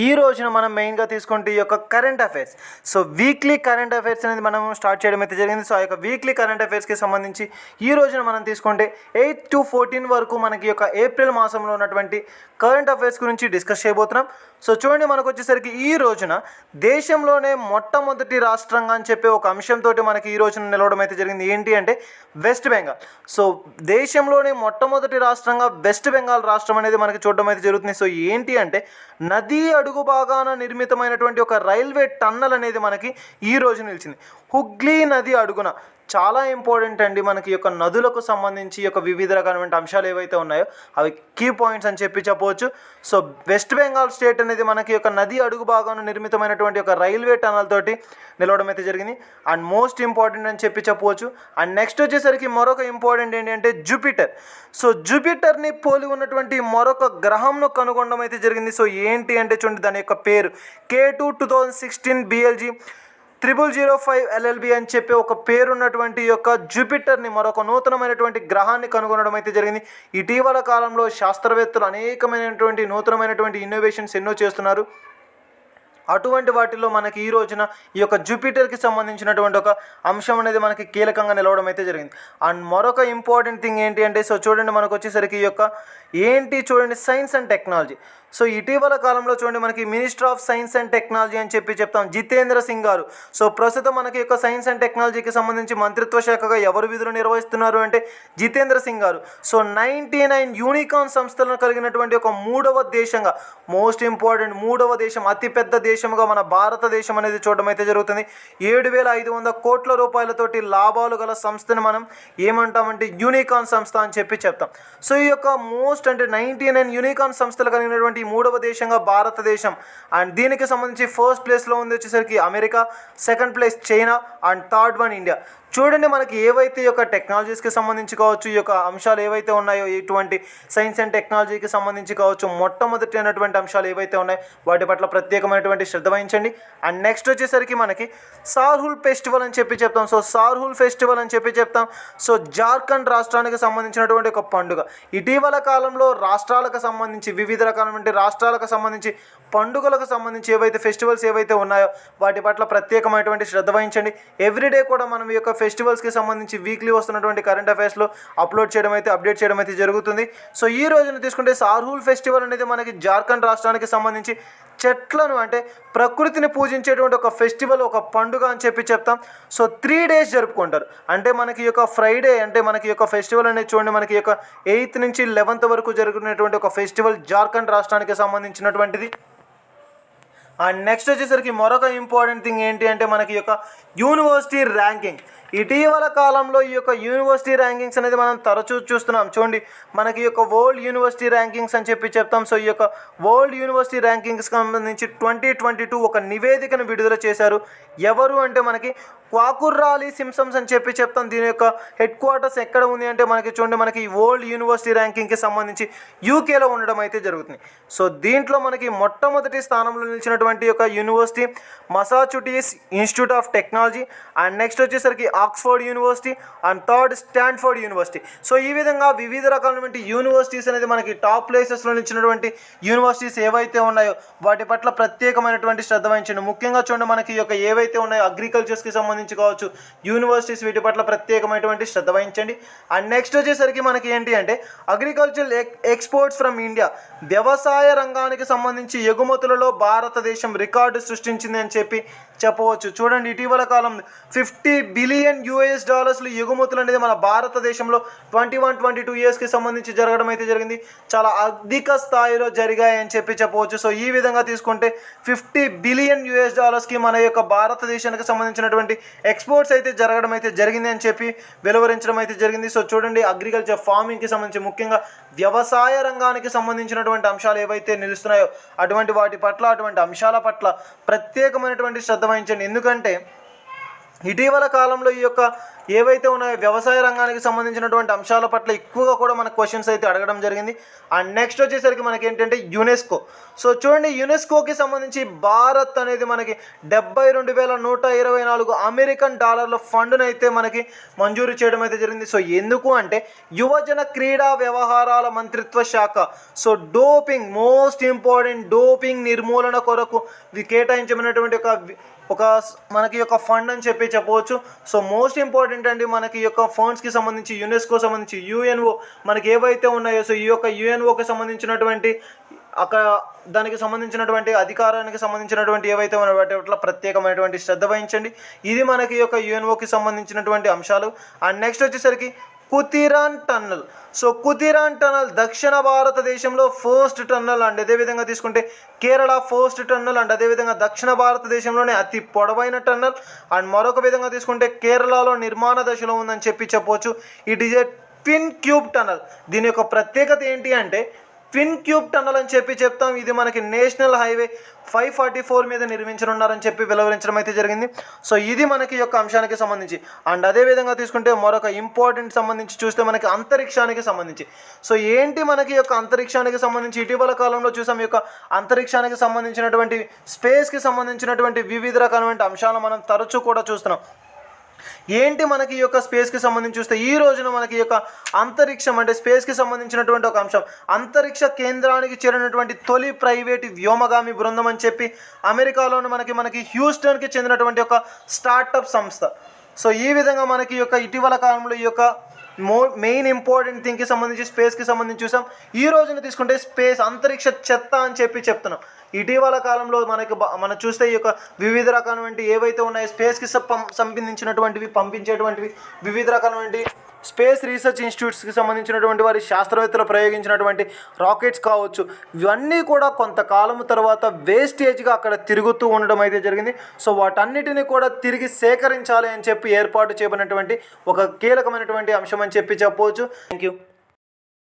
ఈ రోజున మనం మెయిన్గా తీసుకుంటే ఈ యొక్క current affairs. So weekly current affairs అనేది మనం స్టార్ట్ చేయడం అయితే జరిగింది. సో ఆ యొక్క వీక్లీ కరెంట్ అఫైర్స్కి సంబంధించి ఈ రోజున మనం తీసుకుంటే 8 to 14 వరకు మనకి యొక్క ఏప్రిల్ మాసంలో ఉన్నటువంటి కరెంట్ అఫైర్స్ గురించి డిస్కస్ చేయబోతున్నాం. సో చూడండి, మనకు వచ్చేసరికి ఈ రోజున దేశంలోనే మొట్టమొదటి రాష్ట్రంగా అని చెప్పే ఒక అంశంతో మనకి ఈ రోజున నిలవడం అయితే జరిగింది. ఏంటి అంటే వెస్ట్ బెంగాల్. సో దేశంలోనే మొట్టమొదటి రాష్ట్రంగా వెస్ట్ బెంగాల్ రాష్ట్రం అనేది మనకి చూడడం అయితే జరుగుతుంది. సో ఏంటి అంటే నదీ అడుగు భాగాన నిర్మితమైనటువంటి ఒక రైల్వే టన్నల్ అనేది మనకి ఈ రోజు నిలిచింది. హుగ్లీ నది అడుగున చాలా ఇంపార్టెంట్ అండి. మనకి యొక్క నదులకు సంబంధించి యొక్క వివిధ రకాలైన అంశాలు ఏవైతే ఉన్నాయో అవి కీ పాయింట్స్ అని చెప్పవచ్చు. సో వెస్ట్ బెంగాల్ స్టేట్ అనేది మనకి యొక్క నది అడుగు భాగాన నిర్మితమైనటువంటి ఒక రైల్వే టనల్ తోటి నిలవడం అయితే జరిగింది. అండ్ మోస్ట్ ఇంపార్టెంట్ అని చెప్పవచ్చు. అండ్ నెక్స్ట్ వచ్చేసరికి మరొక ఇంపార్టెంట్ ఏంటంటే జూపిటర్. సో జూపిటర్ని పోలి ఉన్నటువంటి మరొక గ్రహంను కనుగొనడం అయితే జరిగింది. సో ఏంటి అంటే చూడండి, దాని యొక్క పేరు K2 2016 BLG 0005 LLB అని చెప్పి ఒక పేరున్నటువంటి యొక్క జూపిటర్ని, మరొక నూతనమైనటువంటి గ్రహాన్ని కనుగొనడం అయితే జరిగింది. ఇటీవల కాలంలో శాస్త్రవేత్తలు అనేకమైనటువంటి నూతనమైనటువంటి ఇన్నోవేషన్స్ ఎన్నో చేస్తున్నారు. అటువంటి వాటిల్లో మనకి ఈ రోజున ఈ యొక్క జూపిటర్కి సంబంధించినటువంటి ఒక అంశం అనేది మనకి కీలకంగా నిలవడం అయితే జరిగింది. అండ్ మరొక ఇంపార్టెంట్ థింగ్ ఏంటి అంటే, సో చూడండి, మనకు వచ్చేసరికి ఈ యొక్క చూడండి సైన్స్ అండ్ టెక్నాలజీ. సో ఇటీవల కాలంలో చూడండి, మనకి minister of science and technology అని చెప్తాం జితేంద్ర సింగ్ గారు. సో ప్రస్తుతం మనకి యొక్క సైన్స్ అండ్ టెక్నాలజీకి సంబంధించి మంత్రిత్వ శాఖగా ఎవరు విధులు నిర్వహిస్తున్నారు అంటే జితేంద్ర సింగ్ గారు. సో 99 యూనికార్న్ సంస్థలను కలిగినటువంటి ఒక మూడవ దేశంగా, మోస్ట్ ఇంపార్టెంట్ మూడవ దేశం, అతిపెద్ద దేశంగా మన భారతదేశం అనేది చూడడం అయితే జరుగుతుంది. 7,500 కోట్ల రూపాయలతోటి లాభాలు గల సంస్థను మనం ఏమంటామంటే యూనికార్న్ సంస్థ అని చెప్తాం. సో ఈ యొక్క మోస్ట్ అంటే 99 యూనికార్న్ సంస్థలు కలిగినటువంటి మూడవ దేశంగా భారతదేశం. అండ్ దీనికి సంబంధించి ఫస్ట్ ప్లేస్లో ఉంది వచ్చేసరికి America, second place China, and third one India. చూడండి, మనకి ఏవైతే ఈ యొక్క టెక్నాలజీస్కి సంబంధించి కావచ్చు, ఈ యొక్క అంశాలు ఏవైతే ఉన్నాయో, ఇటువంటి సైన్స్ అండ్ టెక్నాలజీకి సంబంధించి కావచ్చు, మొట్టమొదటి అయినటువంటి అంశాలు ఏవైతే ఉన్నాయో వాటి పట్ల ప్రత్యేకమైనటువంటి శ్రద్ధ వహించండి. అండ్ నెక్స్ట్ వచ్చేసరికి మనకి సార్హుల్ ఫెస్టివల్ అని చెప్తాం. సో సార్హుల్ ఫెస్టివల్ అని చెప్తాం. సో జార్ఖండ్ రాష్ట్రానికి సంబంధించినటువంటి ఒక పండుగ. ఇటీవల కాలంలో రాష్ట్రాలకు సంబంధించి వివిధ రకాలైన రాష్ట్రాలకు సంబంధించి పండుగలకు సంబంధించి ఏవైతే ఫెస్టివల్స్ ఏవైతే ఉన్నాయో వాటి పట్ల ప్రత్యేకమైనటువంటి శ్రద్ధ వహించండి. ఎవ్రీడే కూడా మనం ఈ యొక్క ఫెస్టివల్స్కి సంబంధించి వీక్లీ వస్తున్నటువంటి కరెంట్ అఫైర్స్లో అప్డేట్ చేయడం అయితే జరుగుతుంది. సో ఈ రోజున తీసుకుంటే సార్హుల్ ఫెస్టివల్ అనేది మనకి జార్ఖండ్ రాష్ట్రానికి సంబంధించి చెట్లను అంటే ప్రకృతిని పూజించేటువంటి ఒక ఫెస్టివల్, ఒక పండుగ అని చెప్తాం. సో 3 days జరుపుకుంటారు. అంటే మనకి యొక్క ఫ్రైడే అంటే మనకి యొక్క ఫెస్టివల్ అనేది చూడండి, మనకి యొక్క 8th నుంచి 11th వరకు జరుగుతున్నటువంటి ఒక ఫెస్టివల్ జార్ఖండ్ రాష్ట్రానికి సంబంధించినటువంటిది. అండ్ నెక్స్ట్ వచ్చేసరికి మరొక ఇంపార్టెంట్ థింగ్ ఏంటి అంటే మనకి యొక్క యూనివర్సిటీ ర్యాంకింగ్. ఇటీవల కాలంలో ఈ యొక్క యూనివర్సిటీ ర్యాంకింగ్స్ అనేది మనం తరచూ చూస్తున్నాం. చూడండి, మనకి యొక్క వరల్డ్ యూనివర్సిటీ ర్యాంకింగ్స్ అని చెప్తాం. సో ఈ యొక్క వరల్డ్ యూనివర్సిటీ ర్యాంకింగ్స్కి సంబంధించి 2022 ఒక నివేదికను విడుదల చేశారు. ఎవరు అంటే మనకి క్వాకుర్రాలి సింప్సన్స్ అని చెప్తాం. దీని యొక్క హెడ్ క్వార్టర్స్ ఎక్కడ ఉంది అంటే మనకి చూడండి, మనకి వరల్డ్ యూనివర్సిటీ ర్యాంకింగ్కి సంబంధించి యూకేలో ఉండడం అయితే జరుగుతుంది. సో దీంట్లో మనకి మొట్టమొదటి స్థానంలో నిలిచినటువంటి యొక్క university Massachusetts Institute of Technology, and next వచ్చేసరికి Oxford university, and third Stanford university. So ఈ విధంగా వివిధ రకాలైనటువంటి యూనివర్సిటీస్ అనేది మనకి టాప్ ప్లేసెస్లో నిలిచినటువంటి యూనివర్సిటీస్ ఏవైతే ఉన్నాయో వాటి పట్ల ప్రత్యేకమైనటువంటి శ్రద్ధ వహించండి. ముఖ్యంగా చూడండి, మనకి యొక్క ఏవైతే ఉన్నాయో అగ్రికల్చర్స్కి సంబంధించి కావచ్చు యూనివర్సిటీస్, వీటి పట్ల ప్రత్యేకమైనటువంటి శ్రద్ధ వహించండి. అండ్ నెక్స్ట్ వచ్చేసరికి మనకి ఏంటి అంటే అగ్రికల్చర్ ఎక్స్పోర్ట్స్ ఫ్రమ్ ఇండియా, వ్యవసాయ రంగానికి సంబంధించి ఎగుమతులలో భారతదేశం రికార్డు సృష్టించింది అని చెప్పవచ్చు. చూడండి, ఇటీవల కాలం $50 బిలియన్ ఎగుమతులు అనేది మన భారతదేశంలో 21-22 yearsకి సంబంధించి జరగడం అయితే జరిగింది. చాలా అధిక స్థాయిలో జరిగాయని చెప్పవచ్చు. సో ఈ విధంగా తీసుకుంటే $50 బిలియన్ మన యొక్క భారతదేశానికి సంబంధించినటువంటి ఎక్స్పోర్ట్స్ అయితే జరగడం అయితే జరిగింది అని వెలువరించడం అయితే జరిగింది. సో చూడండి, అగ్రికల్చర్ ఫార్మింగ్కి సంబంధించి ముఖ్యంగా వ్యవసాయ రంగానికి సంబంధించినటువంటి అంశాలు ఏవైతే నిలుస్తున్నాయో అటువంటి అంశాల పట్ల ప్రత్యేకమైనటువంటి శ్రద్ధ వహించండి. ఎందుకంటే ఇటీవల కాలంలో ఈ యొక్క ఏవైతే ఉన్నాయో వ్యవసాయ రంగానికి సంబంధించినటువంటి అంశాల పట్ల ఎక్కువగా కూడా మనకు క్వశ్చన్స్ అయితే అడగడం జరిగింది. అండ్ నెక్స్ట్ వచ్చేసరికి మనకి ఏంటంటే యునెస్కో. సో చూడండి, యునెస్కోకి సంబంధించి భారత్ అనేది మనకి 72,124 అమెరికన్ డాలర్ల ఫండ్ను అయితే మనకి మంజూరు చేయడం అయితే జరిగింది. సో ఎందుకు అంటే యువజన క్రీడా వ్యవహారాల మంత్రిత్వ శాఖ so doping, most important doping నిర్మూలన కొరకు కేటాయించబడినటువంటి ఒక మనకి యొక్క ఫండ్ అని చెప్పవచ్చు. సో మోస్ట్ ఇంపార్టెంట్ అండి మనకి యొక్క ఫండ్స్కి సంబంధించి యునెస్కో సంబంధించి యుఎన్ఓ మనకి ఏవైతే ఉన్నాయో సో ఈ యొక్క యుఎన్ఓకి సంబంధించినటువంటి దానికి సంబంధించినటువంటి అధికారానికి సంబంధించినటువంటి ఏవైతే మన వాటి పట్ల ప్రత్యేకమైనటువంటి శ్రద్ధ వహించండి. ఇది మనకి యొక్క యుఎన్ఓకి సంబంధించినటువంటి అంశాలు. అండ్ నెక్స్ట్ వచ్చేసరికి కుతిరాన్ టన్నల్. సో కుతిరాన్ టన్నల్ దక్షిణ భారతదేశంలో ఫస్ట్ టన్నల్ అండ్ అదేవిధంగా తీసుకుంటే కేరళ ఫస్ట్ టన్నల్ అండ్ అదేవిధంగా దక్షిణ భారతదేశంలోనే అతి పొడవైన టన్నల్. అండ్ మరొక విధంగా తీసుకుంటే కేరళలో నిర్మాణ దశలో ఉందని చెప్పవచ్చు. It is a twin tube tunnel. దీని యొక్క ప్రత్యేకత ఏంటి అంటే ట్విన్ ట్యూబ్ టన్నల్ అని చెప్తాం. ఇది మనకి నేషనల్ హైవే 544 మీద నిర్మించనున్నారని వివరించడం అయితే జరిగింది. సో ఇది మనకి యొక్క అంశానికి సంబంధించి. అండ్ అదేవిధంగా తీసుకుంటే మరొక ఇంపార్టెంట్ సంబంధించి చూస్తే మనకి అంతరిక్షానికి సంబంధించి. సో ఏంటి మనకి యొక్క అంతరిక్షానికి సంబంధించి ఇటీవల కాలంలో చూసాం. ఈ యొక్క అంతరిక్షానికి సంబంధించినటువంటి స్పేస్కి సంబంధించినటువంటి వివిధ రకాలైన అంశాలను మనం తరచూ కూడా చూస్తున్నాం. ఏంటి మనకి ఈ యొక్క స్పేస్కి సంబంధించి చూస్తే ఈ రోజున మనకి ఈ యొక్క అంతరిక్షం అంటే స్పేస్కి సంబంధించినటువంటి ఒక అంశం, అంతరిక్ష కేంద్రానికి చేరినటువంటి తొలి ప్రైవేటు వ్యోమగామి బృందం అని అమెరికాలోని మనకి హ్యూస్టన్కి చెందినటువంటి ఒక స్టార్టప్ సంస్థ. సో ఈ విధంగా మనకి యొక్క ఇటీవల కాలంలో ఈ యొక్క మెయిన్ ఇంపార్టెంట్ థింగ్కి సంబంధించి స్పేస్కి సంబంధించి చూసాం. ఈ రోజున తీసుకుంటే స్పేస్ అంతరిక్ష చెత్త అని చెప్తున్నాం. ఇటీవల కాలంలో మనం చూస్తే ఈ యొక్క వివిధ రకాలైనటువంటి ఏవైతే ఉన్నాయో స్పేస్కి సంబంధించినటువంటివి పంపించేటువంటివి వివిధ రకాలైనటువంటి స్పేస్ రీసెర్చ్ ఇన్స్టిట్యూట్స్కి సంబంధించినటువంటి వారి శాస్త్రవేత్తలు ప్రయోగించినటువంటి రాకెట్స్ కావచ్చు, ఇవన్నీ కూడా కొంతకాలం తర్వాత వేస్టేజ్గా అక్కడ తిరుగుతూ ఉండడం అయితే జరిగింది. సో వాటన్నిటిని కూడా తిరిగి సేకరించాలి అని ఏర్పాటు చేయబడినటువంటి ఒక కీలకమైనటువంటి అంశం అని చెప్పవచ్చు. Thank you.